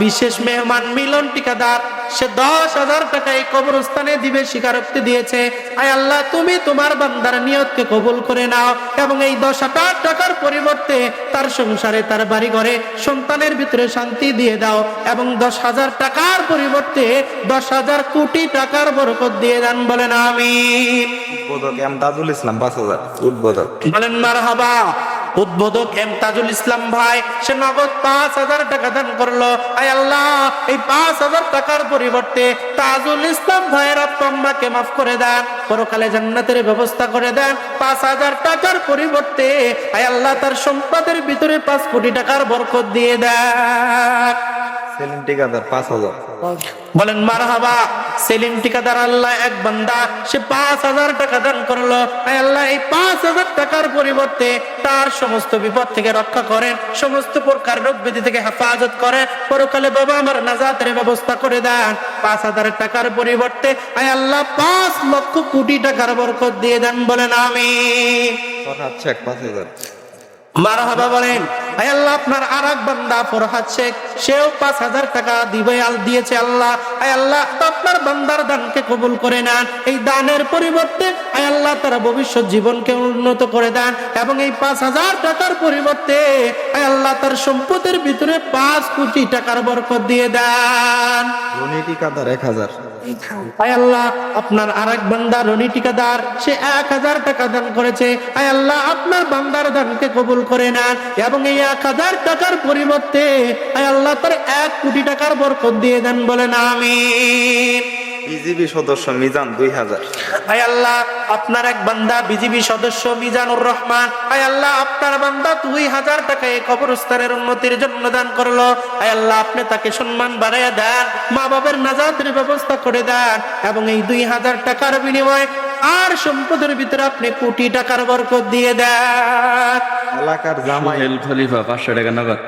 বিশেষ মেহমান মিলন ঠিকাদার, সে 10,000 টাকা এই কবরস্থানে দিবে স্বীকারোক্তি দিয়েছে। আয় আল্লাহ, তুমি তোমার বান্দার নিয়তকে কবুল করে নাও এবং এই 10,000 টাকার পরিবর্তে তার সংসারে, তার বাড়ি ঘরে, সন্তানের ভিতরে শান্তি দিয়ে দাও এবং 10,000 টাকার পরিবর্তে 10,000 কোটি টাকার বরকত দিয়ে দান। বলেন আমিন। উদ্বোধক এমদাদুল ইসলাম 5,000 উদ্বোধক। বলেন মারহাবা। উদ্বোধক এমতাজুল ইসলাম ভাই, সে নগদ 5,000 টাকা দান করলো। আয় আল্লাহ, এই 5,000 টাকার পরিবর্তে তাজুল ইসলাম ভাইয়ের আত্মাকে মাফ করে দেন, পরকালে জান্নাতের ব্যবস্থা করে দেন। 5,000 টাকার পরিবর্তে আয় আল্লাহ তার সম্পদের ভিতরে 5 কোটি টাকার বরকত দিয়ে দেন। সেলিম ঠিকাদার 5,000। বলেন মারহাবা। সেলিম ঠিকাদার আল্লাহ এক বান্দা, সে 5,000 টাকা দান করলো। আয় আল্লাহ, এই 5,000 টাকার পরিবর্তে তার সমস্ত বিপদ থেকে রক্ষা করেন, সমস্ত প্রকার রোগ ব্যাধি থেকে হেফাজত করেন, পরকালে বাবা আমার নাজাতের ব্যবস্থা করে দেন। 5,000 টাকার পরিবর্তে আয় আল্লাহ 5 লক্ষ কোটি টাকার বরকত দিয়ে দেন। বলেন আমিন। ফরহাদ শেখ 5,000। মারহাবা বলেন। আয় আল্লাহ, আপনার আরেক বান্দা ফরহাদ শেখ, সেও 5,000 টাকা দিয়েছে আল্লাহ। আয় আল্লাহ, আপনার বান্দার দানকে কবুল করে নেন। এই দানের পরিবর্তে আয় আল্লাহ তার ভবিষ্যৎ জীবনকে উন্নত করে দেন এবং এই 5,000 টাকার পরিবর্তে আয় আল্লাহ তার সম্পদের ভিতরে 5 কোটি টাকার বরকত দিয়ে দেন। রনি ঠিকাদার 1,000। আয় আল্লাহ, আপনার আরেক বান্দা রনি ঠিকাদার, সে 1,000 টাকা দান করেছে। আয় আল্লাহ, আপনার বান্দার দানকে কবুল করে নেন এবং এই 1,000 টাকার পরিবর্তে আয় আল্লাহ তার 1 কোটি টাকার বরকত দিয়ে দেন। বলেন আমিন। বিজিবি সদস্য মিজান 2,000। আয় আল্লাহ, আপনার এক বান্দা বিজিবি সদস্য মিজানুর রহমান, আয় আল্লাহ আপনার বান্দা 2,000 টাকা এই কবরস্থানের উন্নতির জন্য দান করলো। আয় আল্লাহ, আপনি তাকে সম্মান বাড়াইয়া দেন, মা বাবার নাজাতের ব্যবস্থা করে দেন এবং এই 2,000 টাকার বিনিময়ে আর সম্পদের ভিতরে আপনি কোটি টাকার বরকত দিয়ে দেন। এলাকার জামাই খলিফা 500 টাকা নগদ।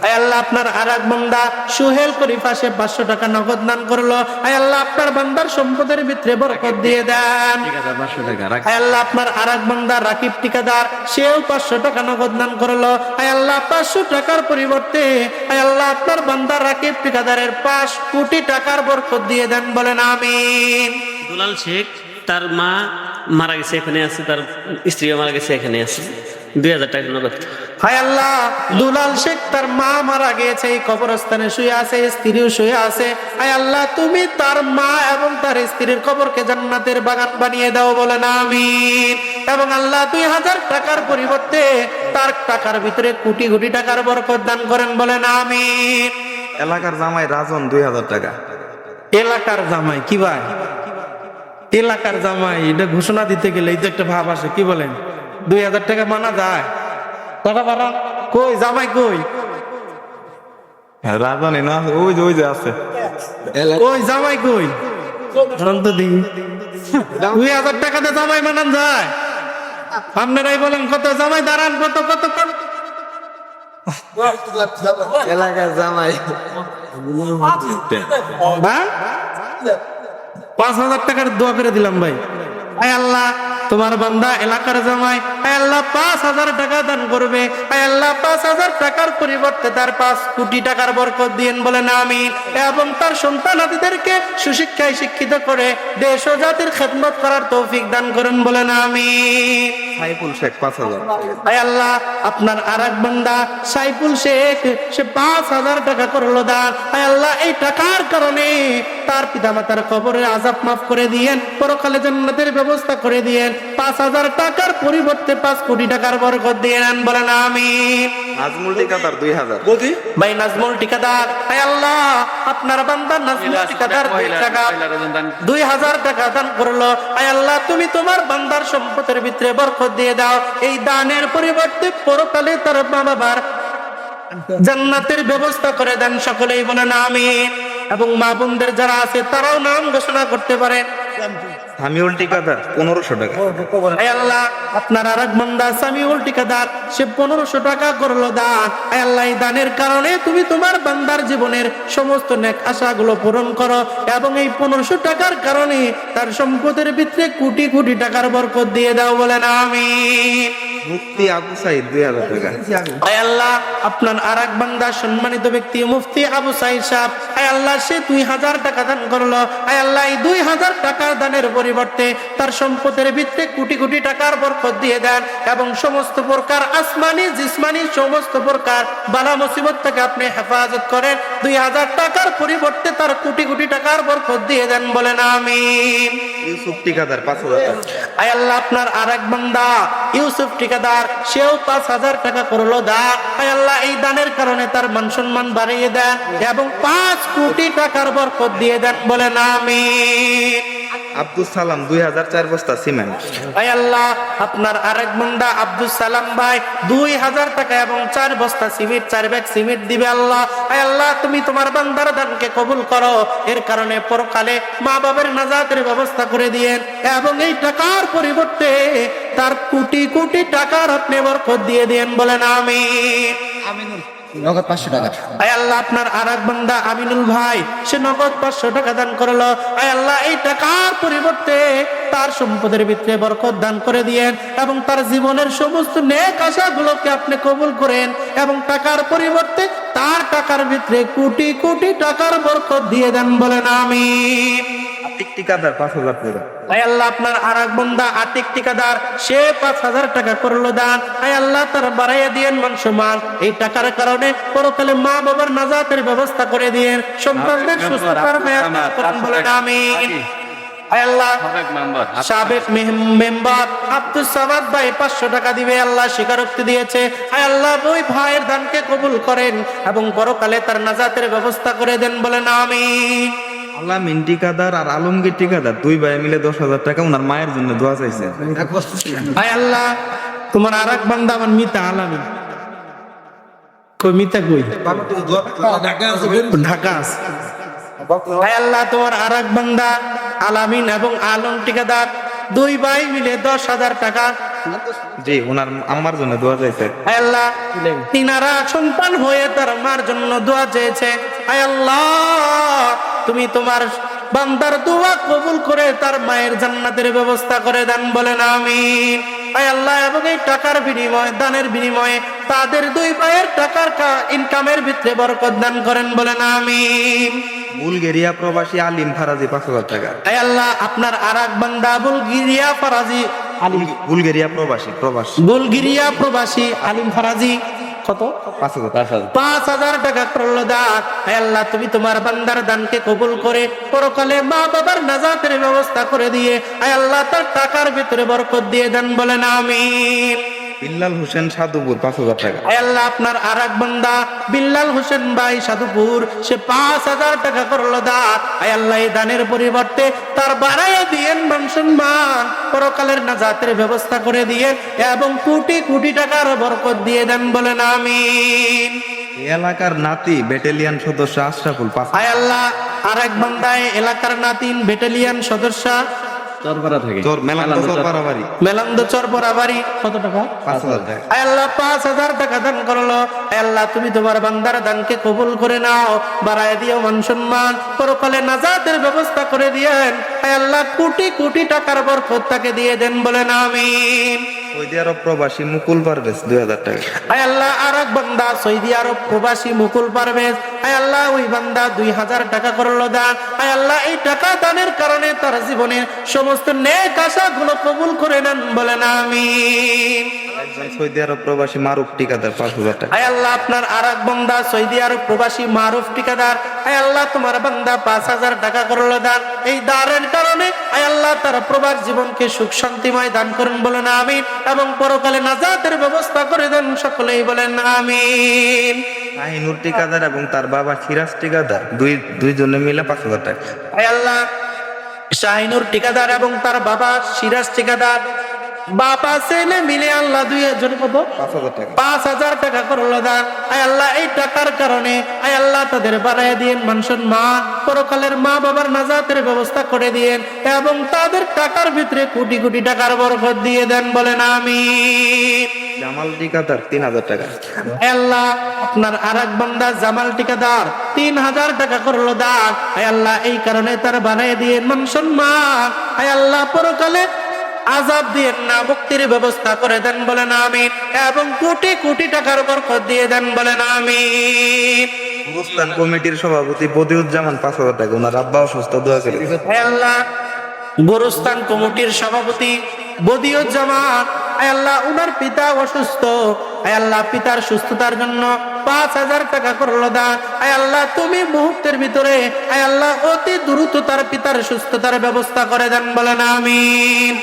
আয় আল্লাহ, আপনার আরেক বান্দা সুহেল খলিফা, সে 500 টাকা নগদ দান করলো। আয় আল্লাহ, আপনার বান্দার সম্পদের ভিতরে বরকত দিয়ে দেন। 500 টাকা। আয় আল্লাহ, আপনার আরেক বান্দা রাকিব ঠিকাদার, সেও 500 টাকা নগদ দান করলো। আয় আল্লাহ, 500 টাকার পরিবর্তে আয় আল্লাহ আপনার বান্দা রাকিব ঠিকাদারের 5 কোটি টাকার বরকত দিয়ে দেন। বলেন আমিন। দুলাল শেখ, তার মা মারা গেছে, এখানে আছে, তার স্ত্রীও মারা গেছে, এখানে আছে, 2,000 টাকা নগদ। হায় আল্লাহ, দুলাল শেখ তার মা মারা গিয়েছে, এই কবরস্থানে শুয়ে আছে, স্ত্রীও শুয়ে আছে। হায় আল্লাহ, তুমি তার মা এবং তার স্ত্রীর কবরকে জান্নাতের বাগান বানিয়ে দাও। বলেন আমিন। এবং আল্লাহ 2,000 টাকার পরিবর্তে তার টাকার ভিতরে কোটি কোটি টাকার বরকত দান করেন। বলেন আমিন। এলাকার জামাই রাজন 2,000 টাকা। এলাকার জামাই কি ভাই? এলাকার জামাই, এটা ঘোষণা দিতে গেলে এই তো একটা ভাব আসে, কি বলেন? 2,000 টাকা মানা যায়? টাকা বাড়া কই? জামাই কই? রাজনী না, ওই যে আছে। কই জামাই কই? অনন্ত দিন 2,000 টাকাতে জামাই মানান যায়? আপনারাই বলেন কত জামাই দাঁড়ান, কত কত কত? এলাকার জামাই হ্যাঁ, 5,000 টাকার দোয়া করে দিলাম ভাই। আয় আল্লাহ, তোমার বান্দা এলাকার জামাই, আয় আল্লাহ 5,000 টাকা দান করবে। আয় আল্লাহ 5,000 টাকার পরিবর্তে তার 5 কোটি টাকার বরকত দিয়েন। বলেন আমিন। এবং তার সন্তানাদিদেরকে সুশিক্ষায় শিক্ষিত করে দেশ ও জাতির খেদমত করার তৌফিক দান করেন। বলেন আমিন। সাইফুল শেখ 5,000। আয় আল্লাহ, আপনার আরেক বান্দা সাইফুল শেখ, সে 5,000 টাকা করলো দান। আয় আল্লাহ, এই টাকার কারণে তার পিতামাতার কবরের আযাব মাফ করে দিয়েন, পরকালে জান্নাতের ব্যবস্থা করে দিয়েন। 5,000 টাকার পরিবর্তে 5 কোটি টাকার বরকত দিয়ে নেন। বলেন আমিন। নাজমুল ঠিকাদার 2,000। ভাই নাজমুল ঠিকাদার, আয় আল্লাহ আপনার বান্দা নাজমুল ঠিকাদার 2,000 টাকা দান করলো। আয় আল্লাহ, তুমি তোমার বান্দার সম্পদের ভিতরে বরকত দিয়ে দাও। এই দানের পরিবর্তে পরকালে তার মা বাবার জান্নাতের ব্যবস্থা করে দেন। সকলেই বলেন আমিন। এবং মা বোনদের যারা আছে তারাও নাম ঘোষণা করতে পারেন। সামিউল ঠিকাদার 1,500 টাকা। আয় আল্লাহ, আপনার আরেক বান্দা সামিউল ঠিকাদার, সে 1,500 টাকা করলো দান। আয় আল্লাহ, এই দানের কারণে তুমি তোমার বান্দার জীবনের সমস্ত নেক আশাগুলো পূরণ করো এবং এই 1,500 টাকার কারণে তার সম্পদের ভিতরে কোটি কোটি টাকার বরকত দিয়ে দাও। বলেন আমিন। মুফতি আবু সাইদ 2000 টাকা। আয় আল্লাহ আপনার আর এক বান্দা সম্মানিত ব্যক্তি মুফতি আবু সাইদ সাহেব, আয় আল্লাহ সে 2000 টাকা দান করলো। আয় আল্লাহ এই 2000 টাকা দানের পরিবর্তে তার সম্পদের ভিত্তিতে কোটি কোটি টাকার বরকত দিয়ে দেন এবং সমস্ত প্রকার আসমানি জিসমানি সমস্ত প্রকার বালা মুসিবত থেকে আপনি হেফাজত করেন। 2000 টাকার পরিবর্তে তার কোটি কোটি টাকার বরকত দিয়ে দেন, বলেন আমিন। ইউসুফ ঠিকাদার 5000 টাকা। আয় আল্লাহ আপনার আর এক বান্দা ইউসুফ ঠিকাদার, সেও 5000 টাকা করলো দান। আয় আল্লাহ এই দানের কারণে তার মান সম্মান বাড়িয়ে দেন এবং 5 কোটি টাকার বরকত দিয়ে দেন, বলেন আমিন। আব্দুল সালাম 2004 বস্তা সিমেন্ট। আয় আল্লাহ আপনার আরেক বান্দা আব্দুল সালাম ভাই 2000 টাকা এবং 4 বস্তা সিমেন্ট 4 ব্যাগ সিমেন্ট দিবে আল্লাহ। আয় আল্লাহ তুমি তোমার বান্দার দানকে কবুল করো, এর কারণে পরকালে মা বাবার নাজাতের ব্যবস্থা করে দিয়েন এবং এই টাকার পরিবর্তে তার কোটি কোটি টাকার আপনি বরকত দিয়ে দেন, বলেন আমিন। নগদ 500 টাকা। আয় আল্লাহ আপনার আর এক বান্দা আমিনুল ভাই, সে নগদ 500 টাকা দান করলো। আয় আল্লাহ এই টাকার পরিবর্তে তার সম্পদের ভিতরে বরকত দান করে দিয়েন এবং তার জীবনের সমস্ত নেক আশাগুলোকে আপনি কবুল করেন এবং টাকার পরিবর্তে তার টাকার ভিতরে কোটি কোটি টাকার বরকত দিয়ে দেন, বলেন আমিন। আতিক ঠিকাদার 5000 টাকা। আয় আল্লাহ আপনার আর এক বান্দা আতিক ঠিকাদার, সে 5000 টাকা করলো দান। আয় আল্লাহ তার বাড়াইয়া দিয়েন মান সম্মান, এই টাকার কারণে পরকালে মা বাবার নাজাতের ব্যবস্থা করে দিয়েন, সন্তানদের সুস্থতার ব্যবস্থা করেন, বলেন আমিন। আয় আল্লাহ সাবেক মেম্বার আব্দুল সামাদ ভাই 500 টাকা দিবে, আল্লাহ স্বীকারোক্তি দিয়েছে। আয় আল্লাহ ওই ভাইয়ের দানকে কবুল করেন এবং পরকালে তার নাজাতের ব্যবস্থা করে দেন, বলেন আমিন। আলামিন ঠিকাদার আর আলমগীর ঠিকাদার 2 ভাই মিলে 10000 টাকা ওনার মায়ের জন্য দোয়া চাইছে। আয় আল্লাহ তোমার আর এক বান্দা আমার মিতা আলামিন, কই মিতা কই? ঢাকা আছে। আয় আল্লাহ তোমার আর এক বান্দা আলামিন এবং আলম ঠিকাদার 2 ভাই মিলে 10,000 টাকা। জি ওনার আম্মার জন্য দোয়া চাইছে। আয় আল্লাহ তিনারা সন্তান হয়ে তার মার জন্য দোয়া চেয়েছে। আয় আল্লাহ তুমি তোমার বান্দার দোয়া কবুল করে তার মায়ের জান্নাতের ব্যবস্থা করে দেন, বলেন আমিন। আয় আল্লাহ এবং এই টাকার বিনিময়ে দানের বিনিময়ে তাদের 2 ভাইয়ের টাকার ইনকামের ভিতরে বরকত দান করেন, বলেন আমিন। বুলগেরিয়া প্রবাসী আলিম ফারাজি 5000 টাকা। আয় আল্লাহ আপনার আর এক বান্দা বুলগেরিয়া ফরাজি বুলগেরিয়া প্রবাসী বুলগেরিয়া প্রবাসী আলিম ফরাজি কত? 5000। 5000 টাকা করলো দান। হে আল্লাহ তুমি তোমার বান্দার দানকে কবুল করে পরকালে মা বাবার নাজাতের ব্যবস্থা করে দিয়ে হে আল্লাহ তার টাকার ভিতরে বরকত দিয়ে দেন, বলেন আমিন। বিল্লাল হোসেন সাধুপুর 5000 টাকা। হে আল্লাহ আপনার আর এক বান্দা বিল্লাল হোসেন ভাই সাধুপুর, সে 5000 টাকা করলো দান। হে আল্লাহ এই দানের পরিবর্তে তার বাড়াইয়া দিয়েন মান সম্মান, পরকালের নাজাতের ব্যবস্থা করে দিয়ে এবং কোটি কোটি টাকার বরকত দিয়ে দেন, বলেন আমিন। এই এলাকার নাতি ব্যাটালিয়ন সদস্য আশরাফুল 5000। আয় আল্লাহ আর এক বান্দায় এলাকার নাতিন ব্যাটালিয়ন সদস্য চরপাড়া থেকে মেলান্দ চরপাড়া বাড়ি মেলান্দ চরপরা বাড়ি কত টাকা? 5000 টাকা। আয় আল্লাহ 5000 টাকা দান করলো। আয় আল্লাহ তুমি তোমার বান্দার দানকে কবুল করে নাও, বাড়ায় দিও মান সম্মান, পরকালে নাজাতের ব্যবস্থা করে দিয়েন। আয় আল্লাহ কোটি কোটি টাকার বরকত তাকে দিয়ে দেন, বলেন আমিন। সৌদি আরব প্রবাসী মুকুল পারভেজ 2000 টাকা। আয় আল্লাহ আর এক বান্দা সৌদি আরব প্রবাসী মুকুল পারভেজ, আয় আল্লাহ ওই বান্দা 2000 টাকা করলো দান। আয় আল্লাহ এই টাকা দানের কারণে তার জীবনের সমস্ত নেক আশাগুলো কবুল করে নেন, বলেন আমিন। একজন সৌদি আরব প্রবাসী মারুফ ঠিকাদার 5000 টাকা। আয় আল্লাহ আপনার আর এক বান্দা সৌদি আরব প্রবাসী মারুফ ঠিকাদার, আয় আল্লাহ তোমার বান্দা 5000 টাকা করলো দান। এই দানের কারণে আয় আল্লাহ তার প্রবাস জীবনকে সুখ শান্তিময় দান করুন, বলেন আমিন, এবং পরকালে নাজাতের ব্যবস্থা করে দেন, সকলেই বলেন আমিন। শাহিনুর ঠিকাদার এবং তার বাবা সিরাজ ঠিকাদার দুইজনে মিলে 5000 টাকা। আয় আল্লাহ শাহিনুর ঠিকাদার এবং তার বাবা সিরাজ ঠিকাদার বাবা ছেলে মিলে আল্লাহ 2 জন কত? 5000 টাকা। 5000 টাকা করলো দান। আয় আল্লাহ এই টাকার কারণে আয় আল্লাহ তাদের বাড়ায় দিয়েন মান সম্মান, পরকালের মা বাবার নাজাতের ব্যবস্থা করে দিয়েন এবং তাদের টাকার ভিতরে কোটি কোটি টাকার বরকত দিয়ে দেন, বলেন আমিন। জামাল ঠিকাদার 3000 টাকা। আয় আল্লাহ আপনার আর এক বান্দা জামাল ঠিকাদার 3000 টাকা করলো দান। আয় আল্লাহ এই কারণে তার বাড়ায় দিয়েন মান সম্মান। আয় আল্লাহ পরকালে আযাব দিয়েন না, মুক্তির ব্যবস্থা করে দেন বলেন আমিন। এবং কোটি কোটি টাকার বরকত দিয়ে দেন বলেন আমিন। গুরুস্থান কমিটির সভাপতি বদিউজ্জামান 5,000 টাকা, ওনার আব্বা অসুস্থ, দোয়া করে। হে আল্লাহ, গোরস্থান কমিটির সভাপতি বদিউজ্জামান, হে আল্লাহ উনার পিতা অসুস্থ, হে আল্লাহ পিতার সুস্থতার জন্য 5,000 টাকা করলো দান। হে আল্লাহ তুমি মুহূর্তের ভিতরে, হে আল্লাহ অতি দ্রুত তার পিতার সুস্থতার ব্যবস্থা করে দেন বলেন আমিন।